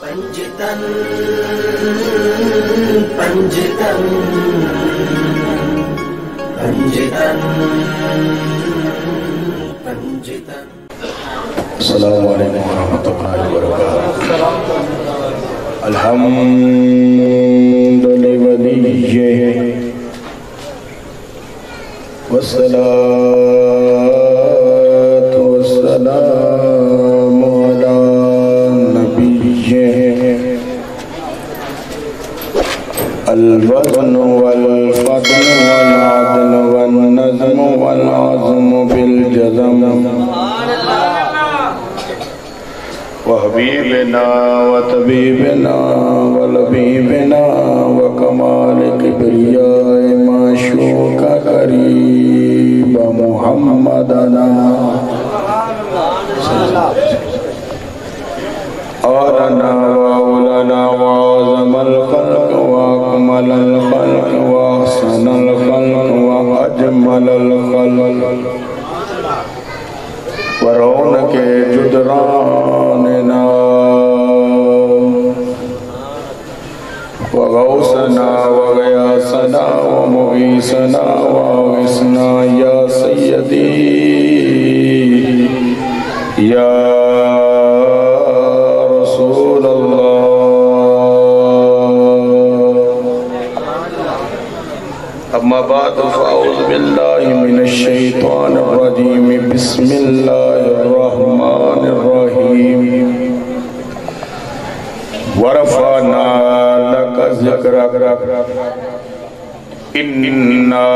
پنجتن پنجتن پنجتن پنجتن. السلام علیکم ورحمۃ اللہ وبرکاتہ. الحمد للہ والصلاة والسلام علی الوزن والفضل والعدل والنظم والعزم بالجزم وحبیبنا وطبیبنا ولبیبنا وکمال کبریاء معشوق قریب محمدنا آرنا واولنا وعظم الخلق واکمل الخلق واحسن الخلق واجمل الخلق ورونق جدراننا وغوثنا وغیاثنا ومغیثنا واغثنا یا سیدی یا رسول اللہ. اما بعد فاعوذ باللہ من الشیطان الرجیم. بسم اللہ الرحمن الرحیم. ورفعنا لك ذکرک انا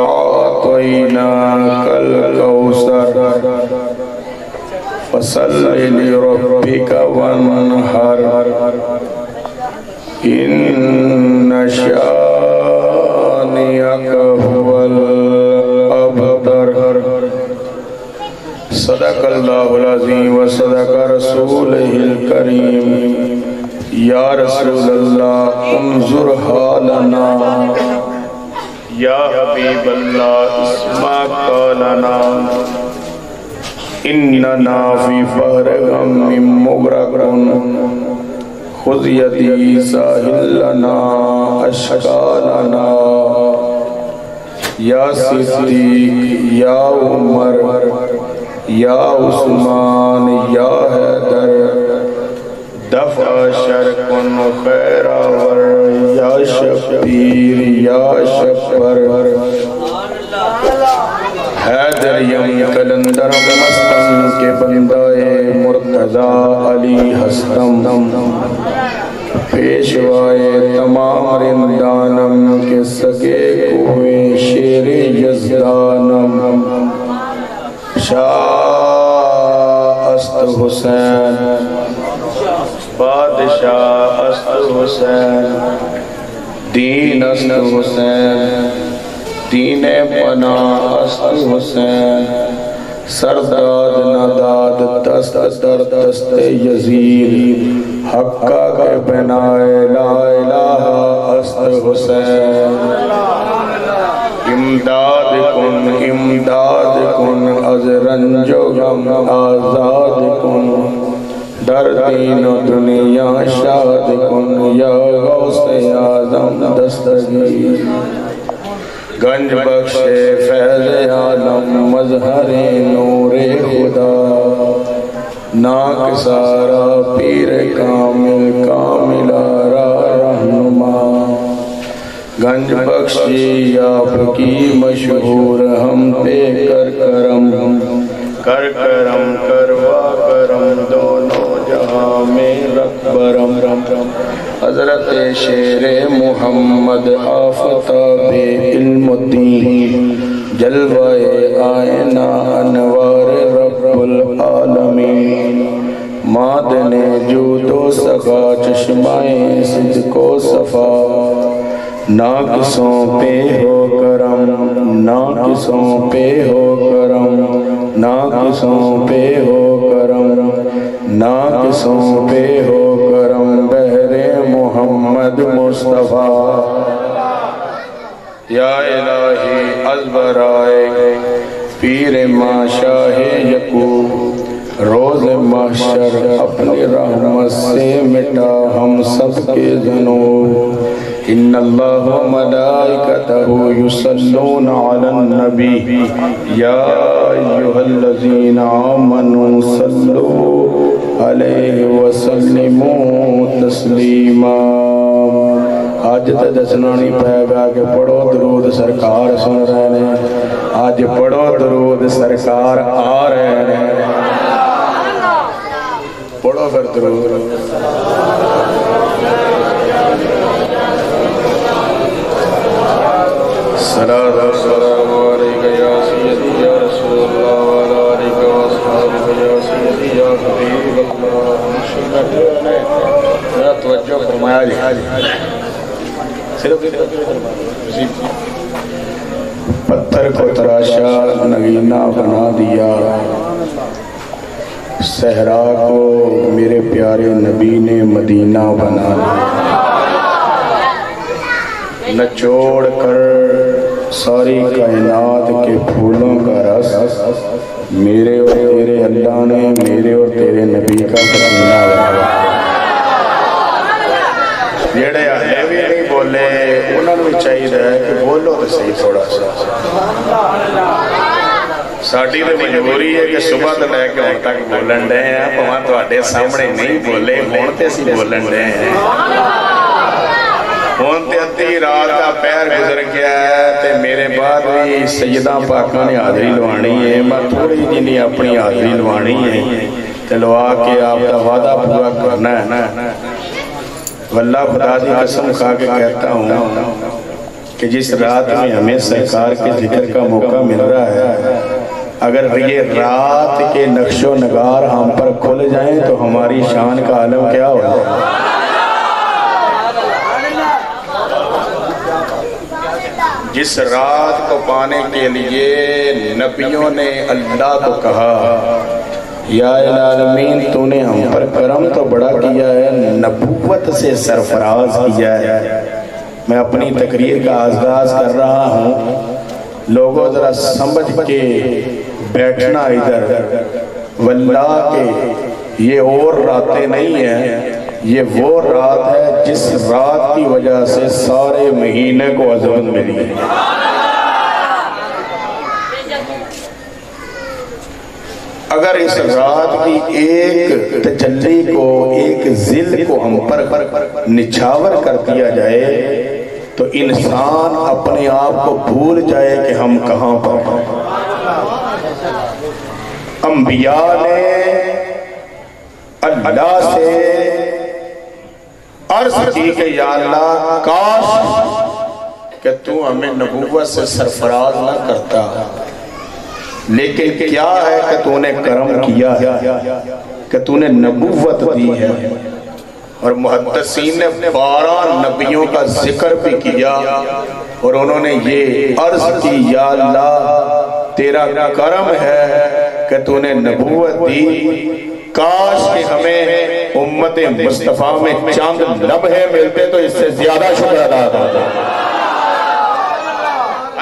اعطیناک الکوثر فصل لربک وانحر ان شانئک هو الابتر. صدق اللہ العظیم وصدق رسولہ الکریم. یا رسول اللہ انظر حالنا یا حبیب اللہ اسمع قالنا اننا فی فہر غم مغرق خذ یدی ساحل لنا اشکالنا. یا صدیق یا عمر یا عثمان یا حیدر دفع شرکن خیراور یا شبیر یا شبر حیدر یم کلندر مستم کے بندائے مرتضی علی ہستم پیشوائے تمام رندانم کے سگے کوئے شیر یزدانم شاہ است حسین بادشاہ است حسین دین است حسین دین پناہ است حسین سرداد نداد دست در دست یزید حقہ کے بنائے لا الہ است حسین. امداد کن از رنج و غم آزاد کن در دین و دنیا شاد کن یا غوث اعظم دستگیر. گنج بخش فیض عالم مظہر نور خدا ناک سارا پیر کامل کامل آرا رہنما. گنج بخشی آپ کی مشہور ہم پہ کر کرم کروا کرم دونوں جہاں میں رکھ برم. حضرت شیر محمد آفتاب علم الدین جلوہ آئینہ انوار رب العالمین مادن جود و سخا چشمائیں صدق و صفا ناقصوں پہ ہو کرم ناقصوں پہ ہو کرم ناقصوں پہ ہو کرم ناقصوں پہ ہو کرم بہر محمد مصطفیٰ. یا الہی از برائے پیر ما شاہ یکو روز محشر اپنی رحمت سے مٹا ہم سب کے ذنوب ان اللہ و ملائکتہ یصلون علی النبی یا ایہا الذین آمنوا صلوا علیہ وسلموا تسلیما۔ آج تے دسنا نہیں پائے گا کہ پڑھو درود سرکار سن رہے ہیں، آج پڑھو درود سرکار آ رہے ہیں، پڑھو پھر درود۔ صلاۃ و سلام علیک یا سیدی یا رسول اللہ وعلی آلک و اصحابہ یا سیدی یا حبیب اللہ۔ ذرا توجہ فرمایا جی، پتھر کو تراشا نگینہ بنا دیا، صحرا کو میرے پیارے نبی نے مدینہ بنا دیا، نچوڑ کر ساری کائنات کے پھولوں کا رس میرے اور تیرے اللہ نے میرے اور تیرے نبی کا پسینہ بنا جڑے آئے بھی نہیں بولے انہوں نے بھی چاہیے ہے کہ بولو تو صحیح تھوڑا سا۔ ساڑھی تو مجبوری ہے کہ صبح تو لے کے ہوں تک بولن دے ہیں، وہاں تو آٹے سامنے نہیں بولے ہونتے سی بولن دے ہیں، ہونتے اتنی رات کا پیر گزر گیا ہے تے میرے بعد بھی سیدہ پاکہ نے حاضری لوانی ہے، میں تھوڑی جنی اپنی حاضری لوانی ہے تے لوا کے آپ کا وعدہ پورا کرنا ہے۔ واللہ خدا دی قسم کھا کے کہتا ہوں کہ جس رات میں ہمیں سرکار کے ذکر کا موقع مل رہا ہے، اگر یہ رات کے نقش و نگار ہم پر کھل جائیں تو ہماری شان کا عالم کیا ہوگا۔ جس رات کو پانے کے لیے نبیوں نے اللہ کو کہا یا العالمین تو نے ہم پر کرم تو بڑا کیا ہے، نبوت سے سرفراز کیا ہے۔ میں اپنی تقریر کا آغاز کر رہا ہوں، لوگوں ذرا سمجھ کے بیٹھنا ادھر، واللہ کہ یہ اور راتیں نہیں ہیں، یہ وہ رات ہے جس رات کی وجہ سے سارے مہینے کو عظمت ملی ہے۔ اگر اس رات کی ایک تجلی کو، ایک ذل کو ہم پر نچھاور کر دیا جائے تو انسان اپنے آپ کو بھول جائے کہ ہم کہاں پر ہیں۔ انبیاء نے اللہ سے عرض کی کہ یا اللہ کاش کہ تو ہمیں نبوت سے سرفراز نہ کرتا، لیکن کیا ہے کہ تو نے کرم کیا ہے کہ تو نے نبوت دی ہے۔ اور محدثین نے 12 نبیوں کا ذکر بھی کیا اور انہوں نے یہ عرض کی یا اللہ تیرا کرم ہے کہ تو نے نبوت دی، کاش کہ ہمیں امت مصطفیٰ میں چاند لمحے ملتے تو اس سے زیادہ شکر ادا کرتا۔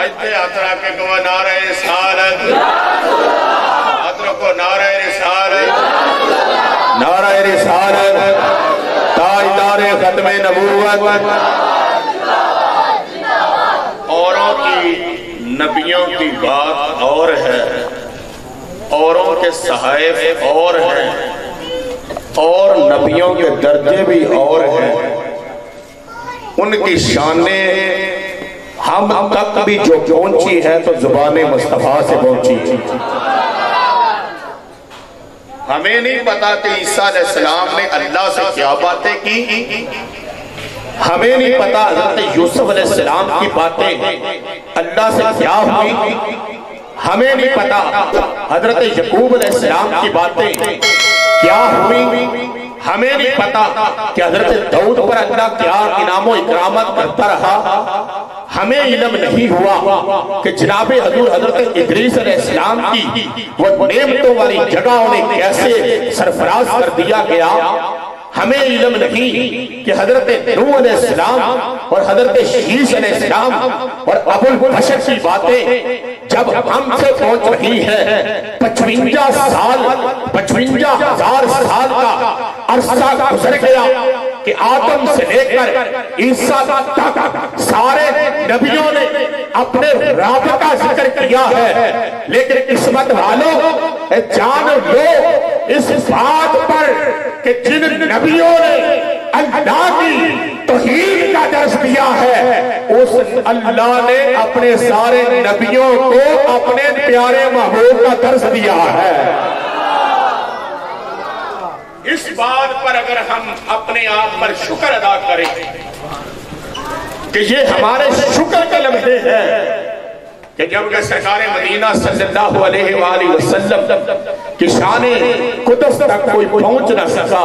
اجتے اترا کے گوہ نعرہ رسالت، اترا کو نعرہ رسالت، نعرہ رسالت، تاجدار ختم نبوت۔ اوروں کی نبیوں کی بات اور ہے، اوروں کے صحائف اور ہیں، اور نبیوں کے درجے بھی اور ہیں، ان کی شانیں ہم تک بھی جو پہنچی ہے تو زبان مصطفیٰ سے پہنچی ہے۔ ہمیں نہیں پتا کہ عیسیٰ علیہ السلام نے اللہ سے کیا باتیں کی، ہمیں نہیں پتا حضرت یوسف علیہ السلام کی باتیں اللہ سے کیا ہوئی، ہمیں نہیں پتا حضرت یعقوب علیہ السلام کی باتیں کیا ہوئی، ہمیں نہیں پتا کہ حضرت داؤد پر اللہ کیا انعام و اکرامات کرتا رہا، ہمیں علم نہیں ہوا کہ جناب حضور حضرت ادریس علیہ السلام کی وہ نعمتوں والی جگہ انہیں کیسے سرفراز کر دیا گیا، ہمیں علم نہیں کہ حضرت نوح علیہ السلام اور حضرت شیش علیہ السلام اور ابو البشر کی باتیں جب ہم سے پہنچ رہی ہیں 55 سال 55,000 سال کا عرصہ گزر گیا کہ آدم سے لے کر عیسیٰ تک سارے نبیوں نے اپنے رب کا ذکر کیا ہے، لیکن قسمت والوں جان لو اس بات پر کہ جن نبیوں نے اللہ کی توحید کا درس دیا ہے، اس اللہ نے اپنے سارے نبیوں کو اپنے پیارے محبوب کا درس دیا ہے۔ اس بات پر اگر ہم اپنے آپ پر شکر ادا کریں کہ یہ ہمارے شکر کے لمحے ہیں کہ جب کہ سرکار مدینہ صلی اللہ علیہ وآلہ وسلم کی شان قدس تک کوئی پہنچ نہ سکا،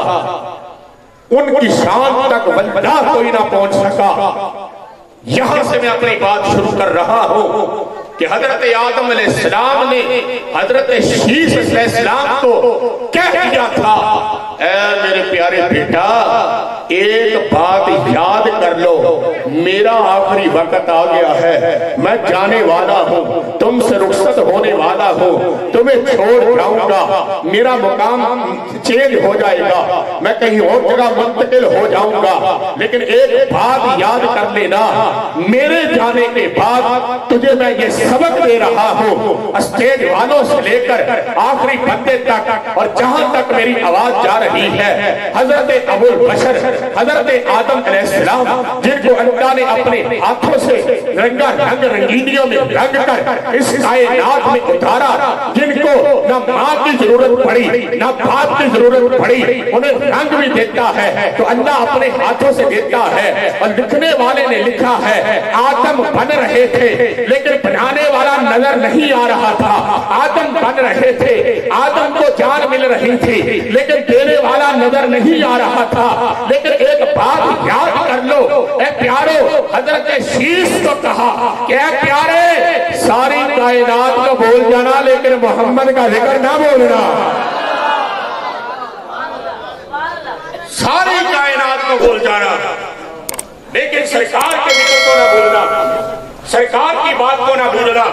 ان کی شان تک واللہ کوئی نہ پہنچ سکا۔ یہاں سے میں اپنی بات شروع کر رہا ہوں کہ حضرت آدم علیہ السلام نے حضرت شیش علیہ السلام کو کہہ دیا تھا، اے میرے پیارے بیٹا ایک بات یاد کر لو، میرا آخری وقت آ گیا ہے، میں جانے والا ہوں، تم سے رخصت ہونے والا ہوں، تمہیں چھوڑ جاؤں گا، میرا مقام چینج ہو جائے گا، میں کہیں اور جگہ منتقل ہو جاؤں گا، لیکن ایک بات یاد کر لینا، میرے جانے کے بعد تجھے میں یہ سبق دے رہا ہوں، اسٹیج والوں سے لے کر آخری بندے تک اور جہاں تک میری آواز جا رہی ہے، حضرت ابو البشر حضرت آدم علیہ السلام جن کو اللہ نے اپنے ہاتھوں سے رنگا رنگ رنگینیوں میں رنگ کر اس کائنات میں اتارا، جن کو نہ ماں کی ضرورت پڑی نہ باپ کی ضرورت پڑی، انہیں رنگ بھی دیتا ہے تو اللہ اپنے ہاتھوں سے دیتا ہے۔ اور لکھنے والے نے لکھا ہے آدم بن رہے تھے لیکن بنانے والا نظر نہیں آ رہا تھا، آدم بن رہے تھے، آدم کو جان مل رہی تھی لیکن دینے والا نظر نہیں آ رہا تھا۔ لیکن ایک بات یاد کر لو اے پیارو، حضرت شیش کو کہا کہ اے پیارے ساری کائنات کو بول جانا لیکن محمد کا ذکر نہ بولنا، ساری کائنات کو بول جانا لیکن سرکار کے ذکر کو نہ بولنا، سرکار کی بات کو نہ بھولنا،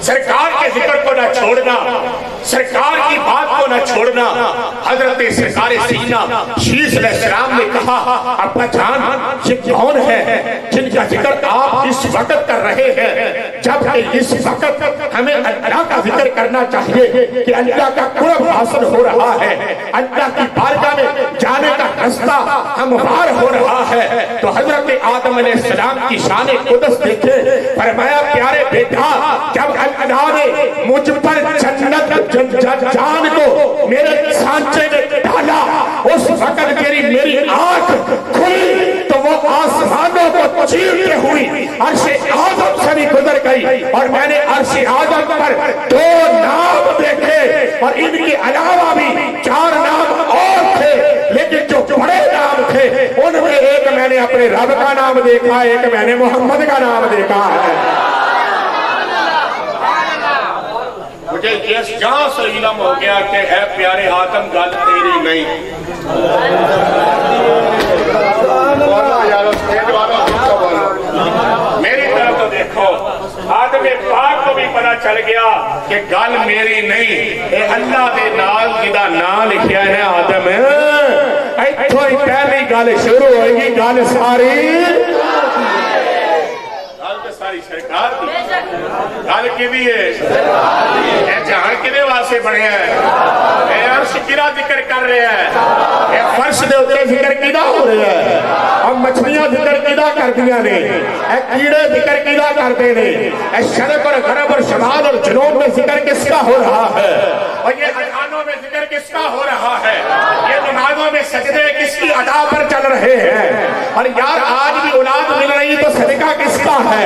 سرکار کے ذکر کو نہ چھوڑنا، سرکار کی بات کو نہ چھوڑنا۔ حضرت سرکار سینہ شیش علیہ السلام نے کہا ابا جان یہ کون ہے جن کا ذکر آپ اس وقت کر رہے ہیں، جبکہ اس وقت ہمیں اللہ کا ذکر کرنا چاہیے کہ اللہ کا قرب حاصل ہو رہا ہے، اللہ کی بارگاہ میں جانے کا رستہ ہموار ہو رہا ہے۔ تو حضرت آدم علیہ السلام کی شان قدس دیکھے، فرمایا پیارے بیٹا جب اللہ نے مجھ پر جنت جان کو میرے سانچے میں ڈالا، اس وقت میری آنکھ کھلی تو وہ آسمانوں کو چیرتے ہوئی عرش آدم سے بھی گزر گئی، اور میں نے عرش آدم پر 2 نام دیکھے اور ان کے علاوہ بھی 4 نام اور تھے، لیکن جو بڑے نام تھے ان میں ایک میں نے اپنے رب کا نام دیکھا، ایک میں نے محمد کا نام دیکھا ہے۔ مجھے جہاں سے علم ہو گیا کہ اے پیارے آدم گل تیری نہیں، میری طرف تو دیکھو، آدم پاک کو بھی پتا چل گیا کہ گل میری نہیں، اے اللہ دے نال جدا نام لکھیا ہے آدم، ایتھوں ہی پہلی گل شروع ہوئے گی، گل ساری سرکار دی گل کی بھی ہے، اے جہاں کدے واسطے بنے ہیں، اے عرش کدا ذکر کر رہے ہیں، اے فرش دے اوپر ذکر کدا ہو رہا ہے، اور مچھلیاں ذکر کدا کردیاں نے، اے کیڑے ذکر کدا کرتے نے، اے شرق اور غرب اور شمال اور جنوب میں ذکر کس کا ہو رہا ہے، اور یہ اذانوں میں ذکر کس کا ہو رہا ہے، یہ نمازوں میں سجدے کس کی ادا پر چل رہے ہیں، اور یار آج بھی اولاد مل رہی تو صدقہ کس کا ہے،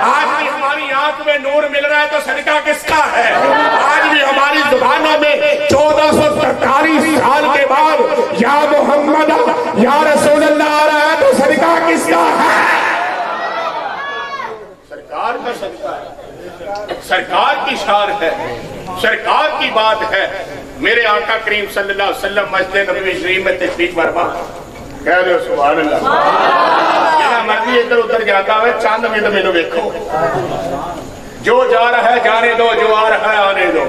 آج بھی ہماری آنکھ میں نور مل رہا ہے تو صدقہ کس کا ہے، آج بھی ہماری زبانوں میں 1443 سال کے بعد یا محمد یا رسول اللہ آ رہا ہے تو صدقہ کس کا ہے، سرکار کا صدقہ ہے، سرکار کی شان ہے، سرکار کی بات ہے۔ میرے آقا کریم صلی اللہ علیہ وسلم مسجد نبوی شریف میں تشریف فرما کہہ رہے ہو سبحان اللہ جہاں مرضی ادھر ادھر جاتا ہے چاند منٹ مینوں ویکھو جو جا رہا ہے جانے دو جو آ رہا ہے آنے دو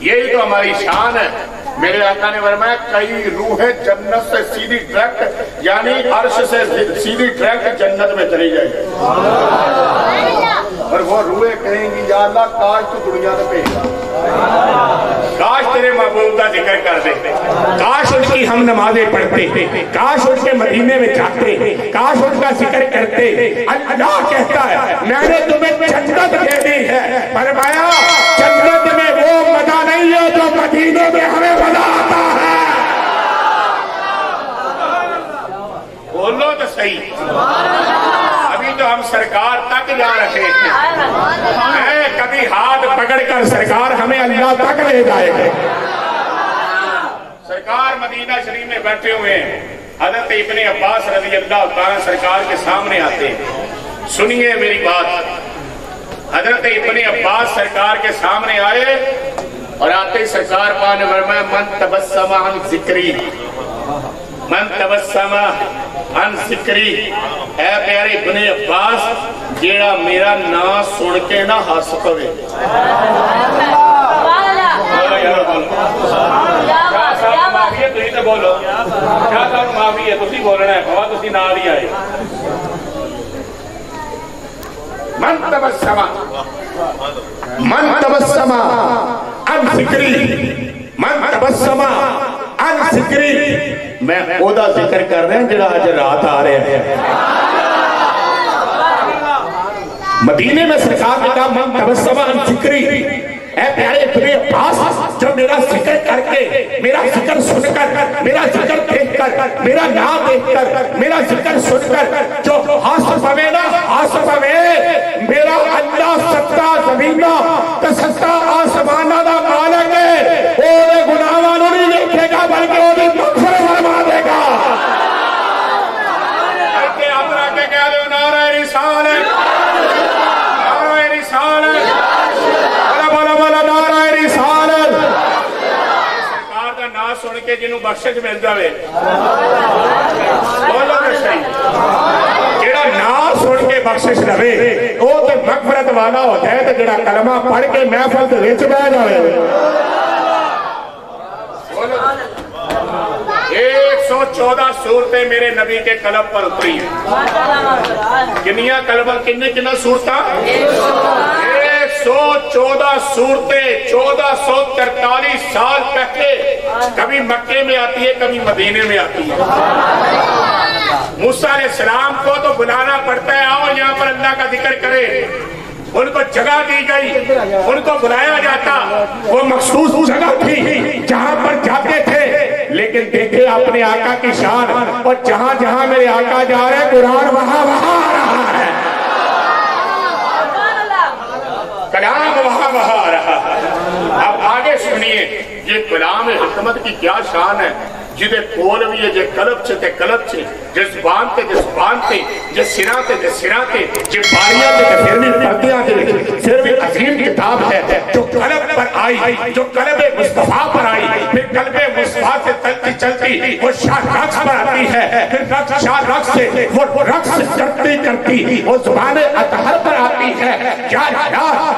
یہی تو ہماری شان ہے میرے آقا نے فرمایا کئی روحیں جنت سے سیدھی ڈائریکٹ یعنی عرش سے سیدھی ڈائریکٹ جنت میں چلی جائے گی اور وہ روحیں کہیں گی یا اللہ کاش تو دنیا میں بھیجا کاش تیرے محبوب کا ذکر کر دے کاش ان کی ہم نمازیں پڑھتے کاش ان کے مدینے میں جاتے کاش ان کا ذکر کرتے اللہ کہتا ہے میں نے تمہیں جنت دے دی ہے فرمایا جنت میں وہ مزہ نہیں ہے جو مدینے میں ہمیں مزہ آتا ہے بولو تو صحیح ابھی تو ہم سرکار تک جا رہے ہیں کبھی ہاتھ پکڑ کر سرکار ہمیں اللہ تک لے جائے گا سرکار مدینہ شریف میں بیٹھے ہوئے ہیں حضرت ابن عباس رضی اللہ تعالیٰ سرکار کے سامنے آتے ہیں سنیے میری بات حضرت ابن عباس سرکار کے سامنے آئے اور آتے سرکار پاک نے فرمایا من تبسم عن ذکری من تبسم عن ذکری اے پیارے ابن عباس جیڑا میرا نام سن کے نہ ہنس پوے تھی تو بولو کیا تم معافی ہے تھی بولنا ہے بابا تھی نال ہی آئے من تبسم عن ذکری من تبسم عن ذکری میں خدا ذکر کر رہے ہیں جڑا آج رات آ رہے ہیں مدینے میں سرکار نے کہا من تبسم عن ذکری اے پیارے ابن عباس جو میرا ذکر کر کے میرا ذکر سن کر میرا ذکر دیکھ کر میرا نام دیکھ کر میرا ذکر سن کر جو حاصل پوے نا حاصل پوے میرا اللہ ستا زمینہ تے ستا آسمانہ دا مالک ہے وہ گناہاں نوں نہیں دیکھے گا بلکہ وہ مغفرت فرما دے گا اتے اپنا کے کہہ دو نعرہ رسالت نعرہ رسالت سن کے جنہوں بخشش مل جاوے بولو کہ صحیح جڑا نام سن کے بخشش لوے وہ تو مغفرت والا ہوتا ہے تو جڑا کلمہ پڑھ کے محفل تے وچ بیٹھ جاوے 114 صورتیں میرے نبی کے قلب پر اتری ہیں کنیاں قلب کنہ صورتاں 114 صورتیں 1443 سال پہلے کبھی مکے میں آتی ہے کبھی مدینے میں آتی ہے موسیٰ علیہ السلام کو تو بلانا پڑتا ہے آؤ یہاں پر اللہ کا ذکر کرے ان کو جگہ دی گئی ان کو بلایا جاتا وہ مخصوص جگہ تھی جہاں پر جاتے تھے لیکن دیکھیں اپنے آقا کی شان اور جہاں جہاں میرے آقا جا رہے ہیں قرآن وہاں وہاں آ رہا ہے کلام وہاں وہاں آ رہا ہے اب آگے سنیے یہ کلام حکمت کی کیا شان ہے جدے کول بھی ہے جے قلب چھتے قلب چھے جے زبان تے جے زبان تے جے سرا تے جے سرا تے جے باریاں تے پھر بھی پردیاں تے پھر بھی عظیم کتاب ہے جو قلب پر آئی جو قلب مصطفیٰ پر آئی پھر قلب مصطفیٰ سے چلتی چلتی وہ شاہ رقص پر آتی ہے پھر شاہ رقص سے وہ رقص کرتی کرتی وہ زبان اطہر پر آتی ہے یا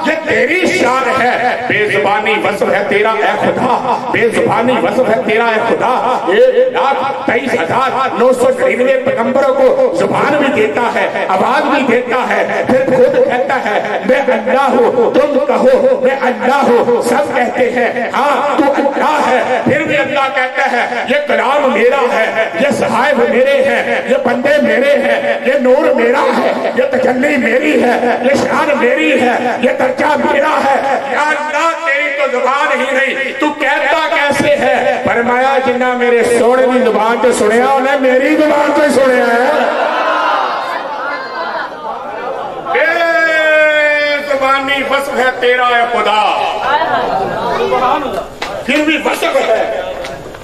یہ تیری شان ہے بے زبانی وصف ہے تیرا اے خدا بے زبانی وصف ہے تیرا اے خدا 1,23,999 پیغمبروں کو زبان بھی دیتا ہے آواز بھی دیتا ہے پھر خود کہتا ہے میں اللہ ہوں تم کہو میں اللہ ہوں سب کہتے ہیں ہاں تو اللہ ہے پھر بھی اللہ کہتا ہے یہ کلام میرا ہے یہ صحائف میرے ہیں یہ بندے میرے ہیں یہ نور میرا ہے یہ تجلی میری ہے یہ شان میری ہے یہ درجہ میرا ہے یا اللہ تیری تو زبان ہی نہیں تو کہتا کیسے ہے فرمایا جنہ میرے سونے کی زبان سے سنیا انہیں میری زبان سے سنیا ہے بے زبانی وصف ہے تیرا اے خدا پھر بھی وصف ہے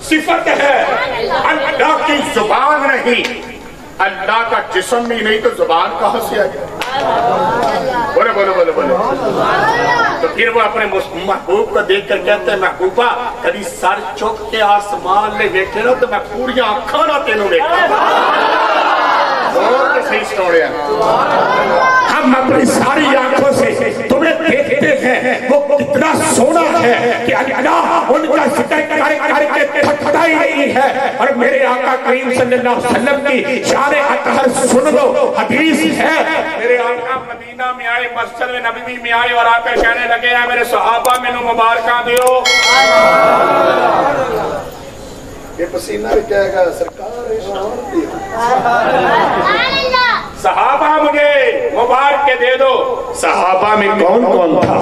صفت ہے اللہ کی زبان نہیں اللہ کا جسم بھی نہیں تو زبان کہاں سے آئے بولے بولے بولے بولے. تو پھر وہ اپنے محبوب کو دیکھ کر کہتے ہیں محبوبہ کبھی سر چک کے آسمان لے دیکھے نا تو میں پوری آنکھاں نہ تینوں دیکھا. اور صحیح سٹوری ہے. ہم اپنی ساری آنکھوں سے تمہیں دیکھتے ہیں وہ کتنا سونا ہے کہ اللہ ان کا ذکر کر کے تھکتا ہی نہیں ہے. اور میرے آقا کریم صلی اللہ علیہ وسلم کی شان اطہر سن لو. حدیث ہے میرے آقا مدینہ میں آئے, مسجد نبوی میں آئے اور آ کر کہنے لگے ہیں میرے صحابہ میں نو مبارکاں دیو. یہ پسینہ بھی کہے گا سرکار اشارت دیو. صحابہ مجھے مبارک کے دے دو. صحابہ میں کون کون تھا؟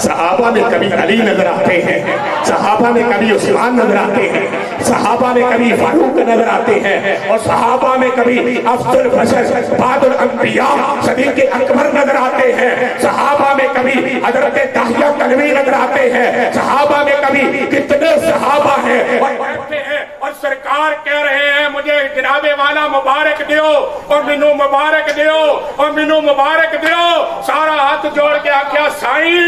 صحابہ میں کبھی علی نظر آتے ہیں, صحابہ میں کبھی عثمان نظر آتے ہیں, صحابہ میں کبھی فاروق نظر آتے ہیں, اور صحابہ میں کبھی افضل البشر بعد الانبیاء صدیق اکبر نظر آتے ہیں, صحابہ میں کبھی حضرت داہیہ کلوی نظر آتے ہیں, صحابہ میں کبھی کتنے صحابہ ہیں. اور سرکار کہہ رہے ہیں مجھے جناب والا مبارک دیو اور منو مبارک دیو اور منو مبارک دیو. سارا ہاتھ جوڑ کے آکھیا سائیں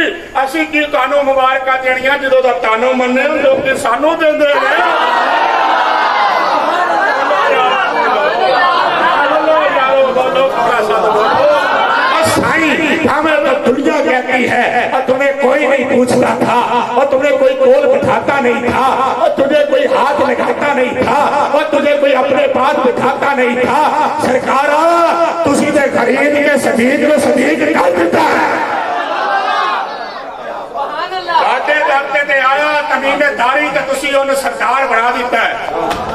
اسی کی تانوں مبارکہ دینیاں جدوں دا تانوں مننے لوگ تے سانوں دیندے نے. ہمیں تو دنیا کہتی ہے اور تمہیں کوئی نہیں پوچھتا تھا اور تمہیں کوئی کول بٹھاتا نہیں تھا اور تجھے کوئی ہاتھ لگاتا نہیں تھا اور تجھے کوئی اپنے پاس بٹھاتا نہیں تھا. سرکارہ تسی دے خرید کے صدیق میں صدیق کر دیتا ہے. واٹے ڈرتے تے آیا تمیم داری تے تسی انہوں سردار بنا دیتا ہے.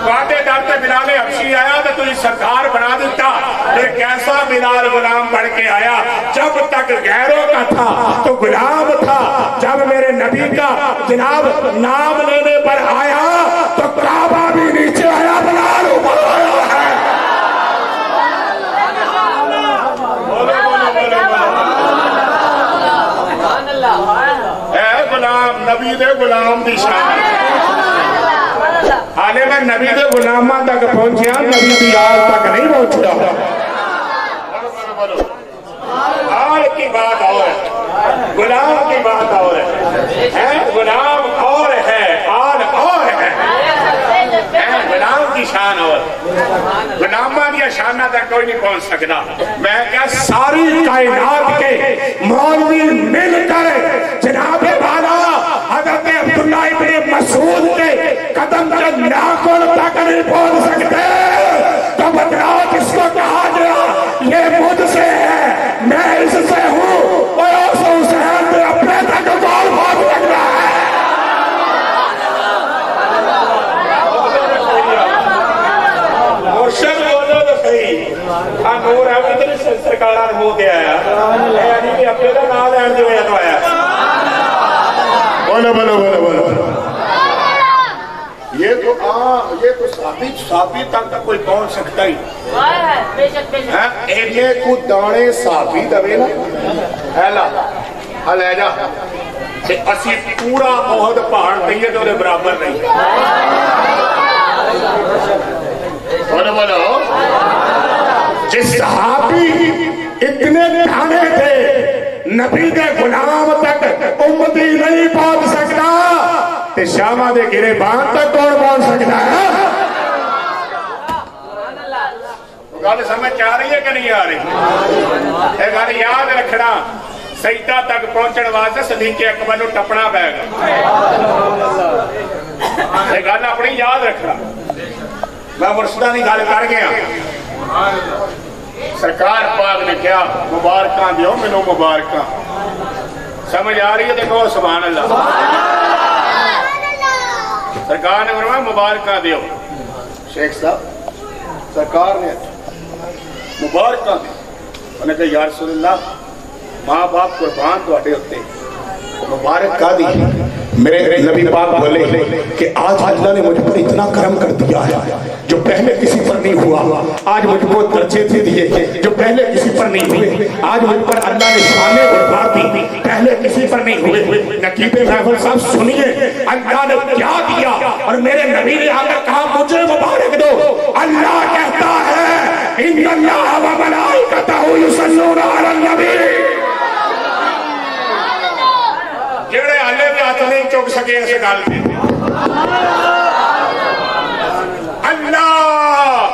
واٹے ڈرتے بلال حبشی آیا تے تسی سردار بنا دیتا. پھر کیسا بلال غلام بڑھ کے آیا؟ جب تک غیروں کا تھا تو غلام تھا, جب میرے نبی کا جناب نام لینے پر آیا تو کعبہ بھی نیچے آیا, بلال اوپر آیا ہے. اے غلام نبی دے غلام دی شان. حالے میں نبی دے غلاماں تک پہنچیا, نبی دی آل تک نہیں پہنچیا. آل کی بات اور ہے, غلام کی بات اور ہے. غلام اور ہے, آل اور ہے. غلام کی شان اور غلاماں دیا شانہ تک کوئی نہیں پہنچ سکتا. میں کیا ساری کائنات کے مولوی مل کر جناب والا حضرت عبداللہ ابن مسعود کے قدم کے ناخن تک نہیں پہنچ سکتے. تو بتلاؤ کس کو کہا گیا یہ مجھ سے ہے, میں اس سے ہوں, اور اس حسین میں اپنے تک کال بات لگ رہا ہے. مرشد بولو تو صحیح. نور ہے ادھر سرکارہ نے منہ دیا ہے یعنی کہ اپنے کا نام لین جو ہے تو آیا. بولو بولو بولو بولو. یہ تو صحابی تک کوئی پہنچ سکتا ہی. اینے کو دانے صحابی دوے نا ایلا لے جا اسی پورا احد پہاڑ تیئے جو انہیں برابر نہیں. بولو بولو. جس صحابی اتنے دانے تھے نبی دے غلام تک امتی نہیں پہنچ سکتا, تے شامہ دے گرے بان تک کون پہنچ سکتا ہے؟ گل سمجھ آ رہی ہے کہ نہیں آ رہی؟ ایک گل یاد رکھنا, سجدہ تک پہنچن واسطے صدیق اکبر نو ٹپنا پے گا. ایک گل اپنی یاد رکھنا. میں مرشدہ نہیں گل کر گیا. سرکار پاک نے کیا مبارکاں دیو منو مبارکاں. سمجھ آ رہی ہے؟ دیکھو سبحان اللہ. سرکار نے فرمایا مبارکاں دیو. شیخ صاحب سرکار نے مبارکاں دی. انہوں نے کہا یا رسول اللہ ماں باپ قربان تو اٹھے ہوتے مبارک کا دی. میرے نبی پاک بولے کہ آج اللہ نے مجھ پر اتنا کرم کر دیا ہے جو پہلے کسی پر نہیں ہوا. آج مجھ کو درجے تھے دیے جو پہلے کسی پر نہیں ہوئے. آج مجھ پر اللہ نے شانیں بڑھا دی پہلے کسی پر نہیں ہوئے. نقیب محفل صاحب سنیے اللہ نے کیا دیا. اور میرے نبی نے آ کر کہا مجھے مبارک دو. اللہ کہتا ہے ان اللہ و ملائکتہ یصلون علی النبی جڑے ہلے بھی ہاتھ نہیں چک سکے اس گل پہ اللہ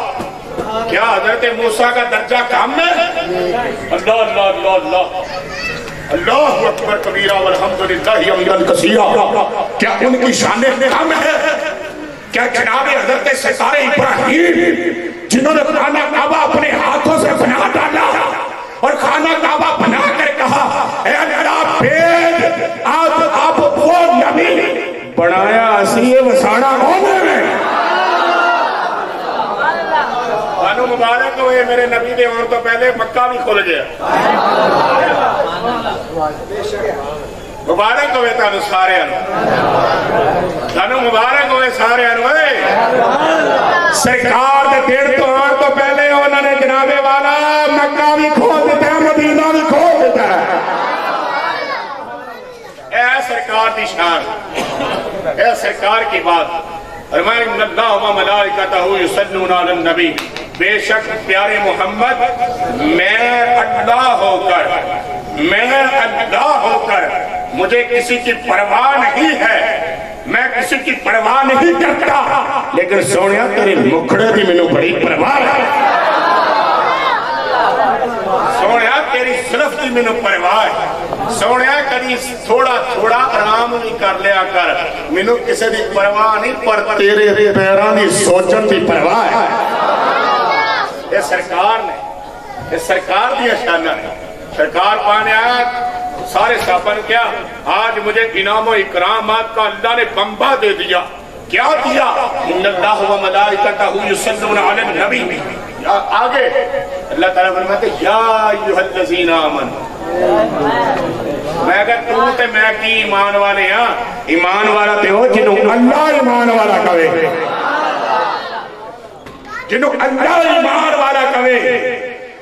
کیا حضرت موسیٰ کا درجہ کم ہے اللہ اللہ اللہ اللہ اللہ اکبر کبیرہ والحمدللہ حمداً کثیرا کیا ان کی شان کم ہے کیا جناب حضرت ستارے ابراہیم جنہوں نے خانہ کعبہ اپنے ہاتھوں سے بنا ڈالا اور خانہ کعبہ بنا کر کہا اے اللہ بید آپ وہ نبی بنایا اسیے وساڑا ہونے میں بانو مبارک ہوئے میرے نبی دے ہونے تو پہلے مکہ بھی کھل گیا مبارک ہوئے تانو سارے انو تانو مبارک ہوئے سارے انو سرکار دے دیر تو آن تو پہلے انہوں نے جناب والا مکہ بھی کھول دیتا ہے مدینہ بھی کھول دیتا ہے اے سرکار دی شان اے سرکار کی بات فرمائے ان اللہ و ملائکتہ یصلون علی النبی بے شک پیارے محمد میں اللہ ہو کر مجھے کسی کی پرواہ نہیں ہے میں کسی کی پرواہ نہیں کرتا لیکن سونیا تیرے مکھڑے دی میں بڑی پرواہ ہے سونیا تیری صرف دی میں پرواہ ہے سونیا کدی تھوڑا تھوڑا آرام بھی کر لیا کر مینو کسی دی پرواہ نہیں پر تیرے پیران دی سوچن دی پرواہ ہے یہ سرکار نے یہ سرکار دی شانہ ہے سرکار پانے آیا سارے صحابہ نے کیا آج مجھے انعام و اکرامات کا اللہ نے بمبا دے دیا کیا دیا ان اللہ و ملائکتہ یصلون علی النبی آگے اللہ تعالیٰ فرماتے یا ایھا الذین آمنوا میں اگر تو تے میں کی ایمان والے ہاں ایمان والا تے ہو جنہوں اللہ ایمان والا کہے جنہوں اللہ ایمان والا کہے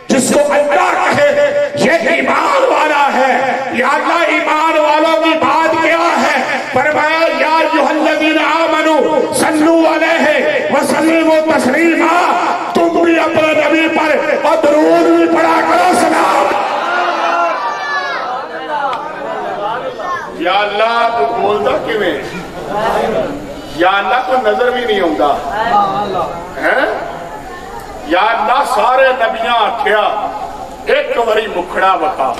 جس کو اللہ کہے یہ ایمان والا ہے یا اللہ ایمان والوں کی بات کیا ہے فرمایا یا ایھا الذین آمنوا صلوا علیہ وسلموا تسلیما تم بھی اپنے نبی پر اور درود بھی پڑھا کرو سلام یا اللہ تو بولتا کیویں یا اللہ کو نظر بھی نہیں ہوتا یا اللہ سارے نبیاں آکھیا ایک وری مکھڑا وکھا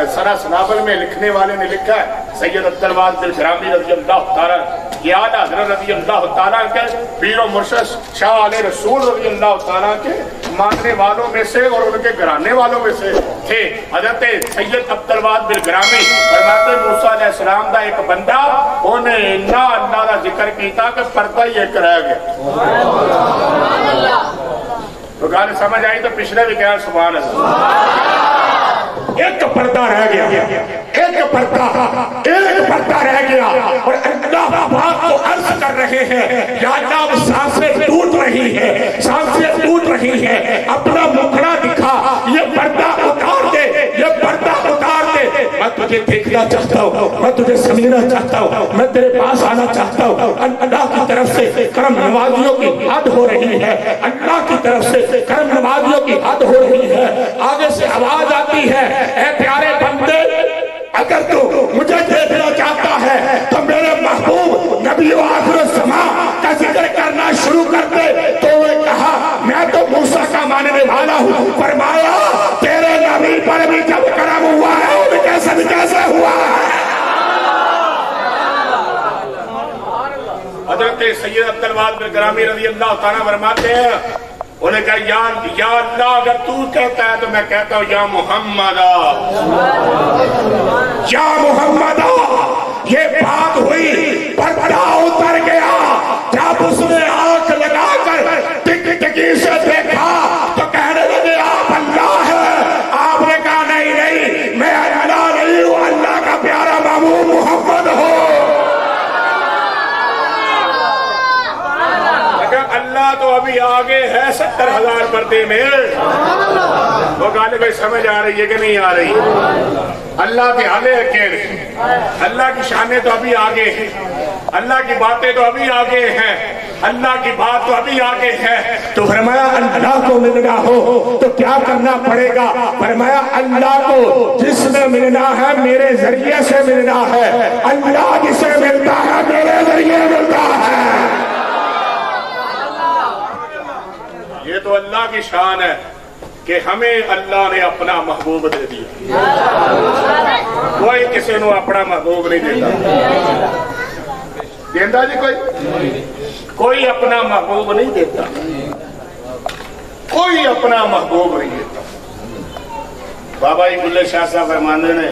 سرا سنابل میں لکھنے والے نے لکھا ہے سید عبدالواحد بالغرامی رضی اللہ تعالیٰ یاد حضرت رضی اللہ تعالیٰ کے پیر و مرشد شاہ علیہ رسول رضی اللہ تعالیٰ کے ماننے والوں میں سے اور ان کے گھرانے والوں میں سے تھے حضرت سید عبدالواحد بالغرامی فرماتے موسیٰ علیہ السلام دا ایک بندہ انہیں اتنا اللہ دا ذکر کیتا کہ پردہ ہی ایک رہ گیا تو گانے سمجھ آئی تو پچھلے بھی کہا سبحان اللہ ایک پردہ رہ گیا ایک پردہ رہ گیا اور اللہ پاک کو عرض کر رہے ہیں یا اللہ سانسیں ٹوٹ رہی ہے اپنا مکھڑا دکھا یہ پردہ اتار دے میں تجھے دیکھنا چاہتا ہوں میں تجھے سمجھنا چاہتا ہوں میں تیرے پاس آنا چاہتا ہوں اللہ کی طرف سے کرم نوازیوں کی حد ہو رہی ہے اللہ کی طرف سے کرم نوازیوں کی حد ہو رہی ہے آگے سے آواز آتی ہے اے پیارے بندے اگر تو مجھے دیکھنا چاہتا ہے تو میرے محبوب نبی و آخر الزمان کا ذکر کرنا شروع کر دے تو وہ کہا میں تو موسیٰ کا ماننے والا ہوں فرمایا تیرے نبی پر بھی جب کرم ہوا ہے وہ بھی کیسے ہوا ہے حضرت سید عبدالواحد بالغرامی رضی اللہ تعالیٰ فرماتے ہیں انہیں کہا یا اللہ اگر تو کہتا ہے تو میں کہتا ہوں یا محمد یہ بات ہوئی پردہ اتر گیا جب اس نے آنکھ لگا کر ٹکی سے دیکھا تو کہنے لگے آپ اللہ ہے آپ نے کہا نہیں میں اللہ نہیں ہوں اللہ کا پیارا محبوب محمد ہو اللہ تو ابھی آگے ہے 70,000 پردے میں وہ غالب سمجھ آ رہی ہے کہ نہیں آ رہی اللہ کے حالے اکیلے اللہ کی شانیں تو ابھی آگے ہیں اللہ کی باتیں تو ابھی آگے ہیں اللہ کی بات تو ابھی آگے ہے. تو فرمایا اللہ کو ملنا ہو تو کیا کرنا پڑے گا؟ فرمایا اللہ کو جس میں ملنا ہے میرے ذریعے سے ملنا ہے. اللہ جسے ملتا ہے میرے ذریعے ملتا ہے. یہ تو اللہ کی شان ہے کہ ہمیں اللہ نے اپنا محبوب دے دیا. کوئی کسی نو اپنا محبوب نہیں دیتا. دیندہ جی کوئی اپنا محبوب نہیں دیتا. کوئی اپنا محبوب نہیں دیتا. بابا جی بلے شاہ صاحب فرماندے نے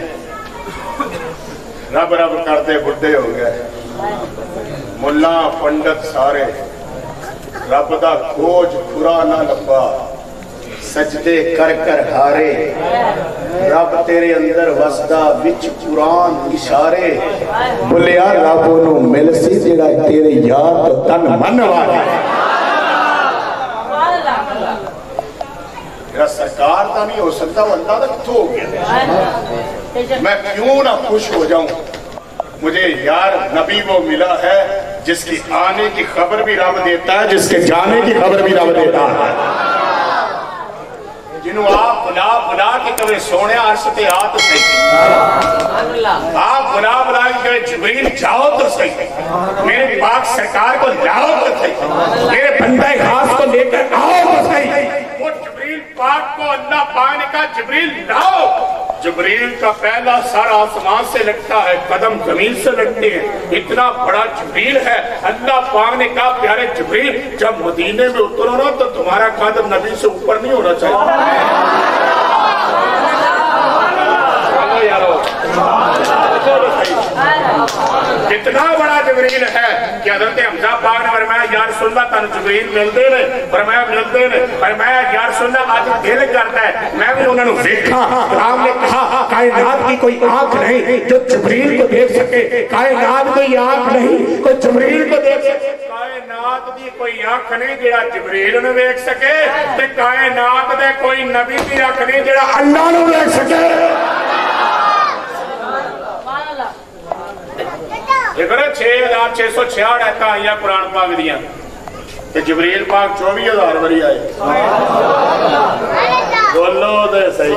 رب رب کرتے بڈھے ہو گئے. ملا پنڈت سارے رب دا کھوج پورا نہ لبا. سجدے کر کر ہارے رب تیرے اندر وسدا وچ قرآن اشارے. بولیا رب نو مل سی جڑا تیرے یار تو تن من والا. میرا سرکار تا نہیں ہو سکتا وہ اللہ دا کتھوں ہو گیا. میں کیوں نہ خوش ہو جاؤں. مجھے یار نبی وہ ملا ہے جس کی آنے کی خبر بھی رب دیتا ہے, جس کے جانے کی خبر بھی رب دیتا ہے. جنہوں آپ بلا بلا کے کبھی سونے عرش پہ آ تو صحیح. آپ بلا بلا کے کبھی جبریل جاؤ تو صحیح. میرے پاک سرکار کو لاؤ تو صحیح. میرے بندہ خاص کو لے کر آؤ تو صحیح. وہ جبریل پاک کو اللہ پاک نے کہا جبریل لاؤ. جبریل کا پہلا سر آسمان سے لگتا ہے, قدم زمین سے لگتے ہیں. اتنا بڑا جبریل ہے. اللہ پاک نے کہا پیارے جبریل جب مدینے میں اترو نا تو تمہارا قدم نبی سے اوپر نہیں ہونا چاہیے. کتنا بڑا جبریل ہے کہ حضرت حمزہ پاک نے فرمایا یا رسول اللہ تانوں جبریل ملتے نے. فرمایا ملتے نے. فرمایا یا رسول اللہ آج دل کرتا ہے میں بھی انہوں نے دیکھا. آپ نے کہا کائنات کی کوئی آنکھ نہیں جو جبریل کو دیکھ سکے. کائنات کوئی آنکھ نہیں کوئی جبریل کو دیکھ سکے. کائنات دی کوئی آنکھ نہیں جڑا جبریل نے دیکھ سکے. تے کائنات دے کوئی نبی دی آنکھ نہیں جڑا اللہ نے دیکھ سکے. یہ کرو 6666 ایتا آئیا قرآن پاک دیا کہ جبریل پاک 24,000 بری آئے. بولو دے صحیح.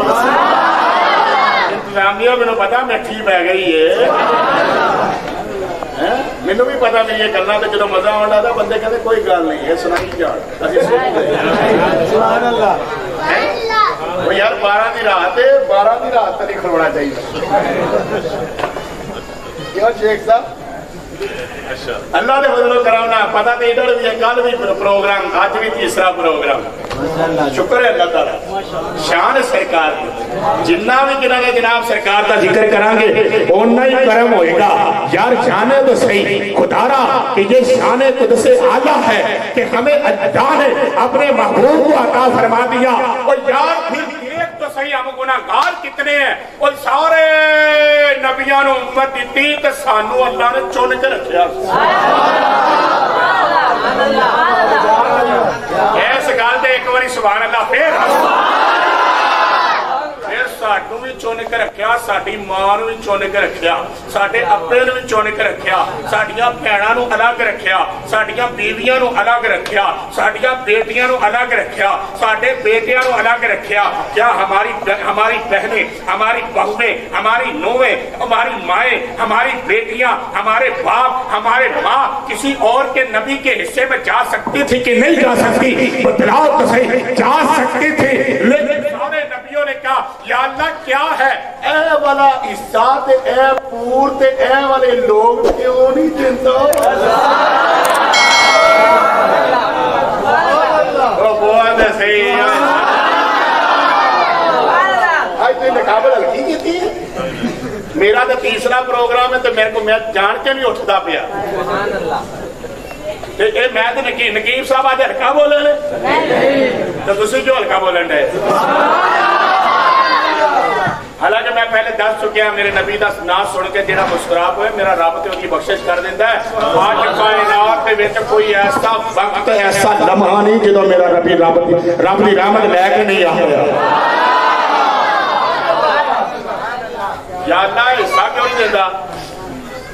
انتظامیہ میں نے پتا میٹھی بہ گئی ہے. میں نے بھی پتا نہیں یہ کرنا تھا جدو مزہ آنڈا تھا بندے کہتے کوئی گال نہیں ہے سنائی جان. وہ یار 12 دی رات ہے 12 دی رات تک نہیں کھلونا چاہیے. کیوں شیخ صاحب اللہ نے فضل و کرم نہ پتہ نہیں ادھر بھی کل بھی پروگرام آج بھی تیسرا پروگرام. شکر ہے اللہ تعالیٰ شان سرکار کی. جنہ بھی کنہ نے جناب سرکار کا ذکر کریں گے اُنہ ہی کرم ہوئے گا. یار جانے تو صحیح خدا را کہ یہ شان قدس اعلیٰ ہے کہ ہمیں اللہ نے اپنے محبوب کو عطا فرما دیا. اور یار پھر تو صحیح ہم گناہگار کتنے ہیں. اور سارے نبیان امت دیتی تو سانو اللہ نے چون کے رکھیا. ایس گال دے ایک باری سبحان اللہ پھر ساڈو بھی چون کے رکھیا. ساڈی ماں نو بھی چون کے رکھیا. ساڈے ابے نو بھی چون کے رکھیا. ساڈیاں بھیناں نو الگ رکھیا. ساڈیاں بیویاں نو الگ رکھیا. ساڈیاں بیٹیاں نو الگ رکھیا. ساڈے بیٹیاں نو الگ رکھیا. کیا ہماری بہنیں ہماری بہویں ہماری نویں ہماری مائیں ہماری بیٹیاں ہمارے باپ ہمارے ماں کسی اور کے نبی کے حصے میں جا سکتی تھی کہ نہیں جا سکتی؟ بتلاؤ تو صحیح. جا سکتی تھی لیکن سارے نبیوں نے کہا یا اللہ کیا ہے اے والا عیسیٰ تے اے پور تے اے والے لوگ کیوں نہیں دیتا؟ وہ بہت صحیح ہے. آج تو نقابل ہلکی کی تھی. میرا تو تیسرا پروگرام ہے تو میرے کو میں جان کے بھی اٹھتا پیا. میں تو نقیب صاحب آج ہلکا بولے لے تو تسی کیوں ہلکا بولن رہے؟ حالانکہ میں پہلے دس چکے ہیں میرے نبی دا نام سن کے جڑا مسکرا ہوئے میرا رب تے ان کی بخشش کر دیتا ہے. آج کائنات دے وچ کوئی ایسا وقت ایسا لمحہ نہیں جدوں میرا نبی رب دی رحمت لے کے نہیں آیا. یا اللہ حصہ کیوں نہیں دیتا؟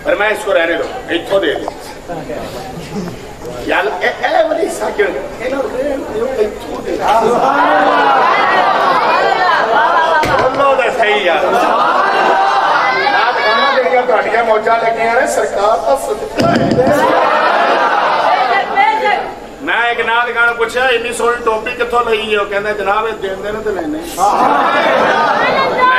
پر میں اس کو رہنے دو اتھوں دے دوں. یار اے والی ساکر انہاں نو ایتھوں دے بولو تے صحیح یار نات گانا دے کے تہاڈیاں موجاں لگیاں نے سرکار دا صدقہ ہے میں ایک نات گانا پوچھا اتنی سونی ٹوپی کتوں لئی ہے وہ کہندا جناب دین دے نا تے لینے میں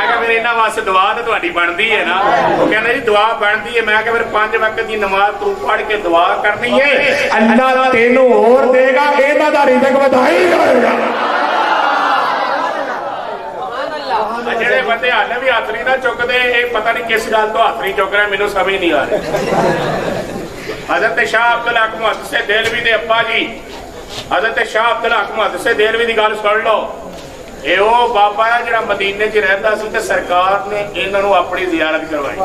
کہ پھر انہاں واسطے دعا تے تہاڈی بنتی ہے نا وہ کہندا جی دعا بنتی ہے میں کہ پھر 5 وقت دی نماز تو پڑھ کے دعا کرنی ہے اللہ تینوں اور دے گا انہاں دا رزق ودائی جائے گا جڑے بندے ہالے بھی ہاتھ نہیں نہ چکدے اے پتہ نہیں کس گل تو ہاتھ نہیں چک رہا مینوں سمجھ نہیں آ رہی حضرت شاہ عبدالحق محدث دہلوی دے ابا جی حضرت شاہ عبدالحق محدث دہلوی دی گل سن لو اے او بابا ہے جڑا مدینے چ رہندا سی تے سرکار نے انہاں نوں اپنی زیارت کروائی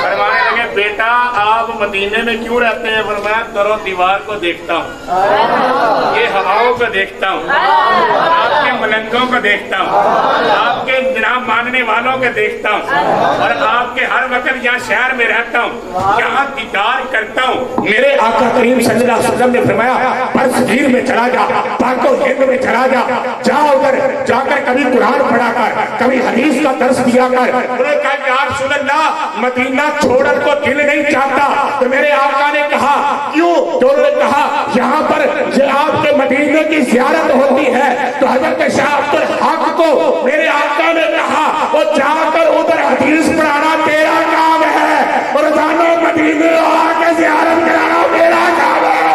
فرمانے لگے بیٹا آپ مدینے میں کیوں رہتے ہیں فرمایا درو دیوار کو دیکھتا ہوں یہ ہواؤں کو دیکھتا ہوں آپ کے ملنگوں کو دیکھتا ہوں آپ کے جناب ماننے والوں کو دیکھتا ہوں اور آپ کے ہر وقت یہاں شہر میں رہتا ہوں یہاں دیدار کرتا ہوں میرے آقا کریم صلی اللہ علیہ وسلم نے فرمایا برصغیر میں چلا جا پاک و ہند میں چلا جا جا ادھر جا کر کبھی قرآن پڑھا کر کبھی حدیث کا درس دیا کر انہوں نے کہا یا رسول اللہ مدینہ چھوڑن کو دل نہیں چاہتا تو میرے آقا نے کہا کیوں تو انہوں نے کہا یہاں پر یہ آپ کے مدینے کی زیارت ہوتی ہے تو حضرت شاہ عبدالحق کو میرے آقا نے کہا وہ جا کر ادھر حدیث پڑھانا تیرا کام ہے اور روزانہ مدینے آ کے زیارت کرانا میرا کام ہے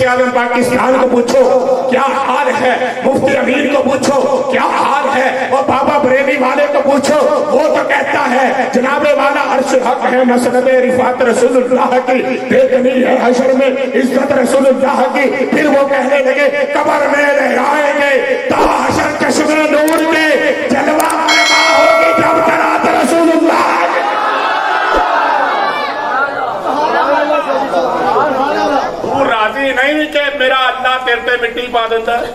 عالم پاکستان کو پوچھو کیا حال ہے مفتی امیر کو پوچھو کیا حال ہے اور بابا بریلی والے کو پوچھو وہ تو کہتا ہے جناب والا عرش حق ہے مسند رفعت رسول اللہ کی دیکھنی ہے حشر میں عزت رسول اللہ کی پھر وہ کہنے لگے قبر میں لہرائیں گے تا حشر چشم نور کے جلوہ فرما ہوگی جب جناب رسول اللہ راضی نہیں کہ میرا اللہ تیرے تے مٹی پا دیتا ہے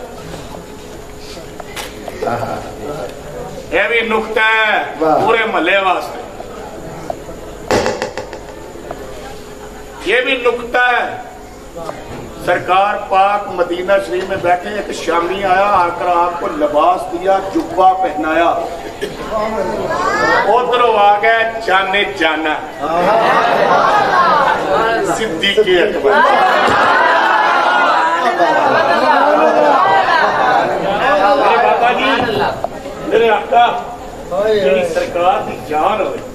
یہ بھی نقطہ ہے پورے محلے واسطے یہ بھی نقطہ ہے سرکار پاک مدینہ شریف میں بیٹھے ایک شامی آیا آ کر آپ کو لباس دیا جبہ پہنایا ادھروں آ گئے جانے جانا صدیق اکبر میرے بابا جی میرے آقا جی سرکار دی جان ہوئے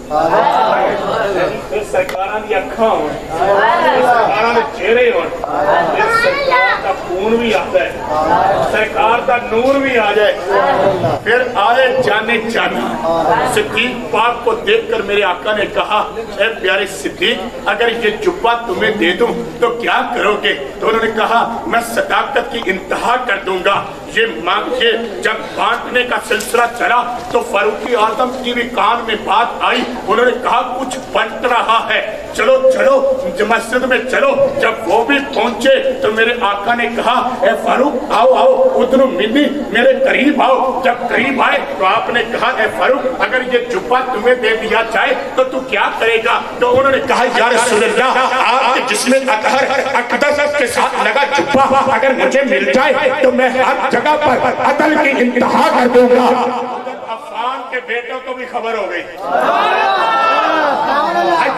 پھر سرکاراں دی اکھاں ہوئے سرکاراں دے چہرے ہوئے پھر سرکار دا خون بھی آتا ہے سرکار دا نور بھی آ جائے پھر آئے جانے جانا صدیق پاک کو دیکھ کر میرے آقا نے کہا اے پیارے صدیق اگر یہ جبہ تمہیں دے دوں تو کیا کرو گے تو انہوں نے کہا میں صداقت کی انتہا کر دوں گا یہ جب بانٹنے کا سلسلہ چلا تو فاروق اعظم کی بھی کان میں بات آئی انہوں نے کہا کچھ بنٹ رہا ہے چلو چلو مسجد میں چلو جب وہ بھی پہنچے تو میرے آقا نے کہا اے فاروق آؤ آؤ ادھر منی میرے قریب آؤ جب قریب آئے تو آپ نے کہا اے فاروق اگر یہ جبہ تمہیں دے دیا جائے تو کیا کرے گا تو انہوں نے کہا یا رسول اللہ آپ کے جسم اطہر اقدس کے ساتھ لگا جبہ اگر مجھے مل جائے تو میں ہر جگہ پر عدل کی انتہا کر دوں گا عفان کے بیٹوں کو بھی خبر ہو گئی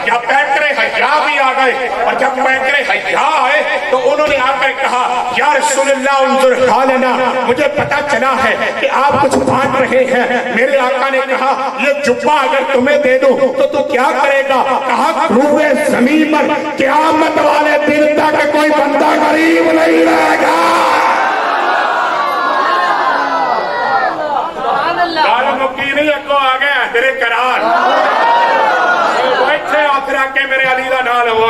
جب پیکرے حیا بھی آ گئے اور جب پیکرے حیا آئے تو انہوں نے آ کر کہا یا رسول اللہ انظر حالنا مجھے پتا چلا ہے کہ آپ کچھ بانٹ رہے ہیں میرے آقا نے کہا یہ جبہ اگر تمہیں دے دوں تو کیا کرے گا کہا روح زمین پر قیامت والے دن تک کوئی بندہ غریب نہیں رہے گا مکی نہیں اگو آ گیا تیرے قرار بیٹھے ہاتھ رکھ کے میرے علی دا نال ہو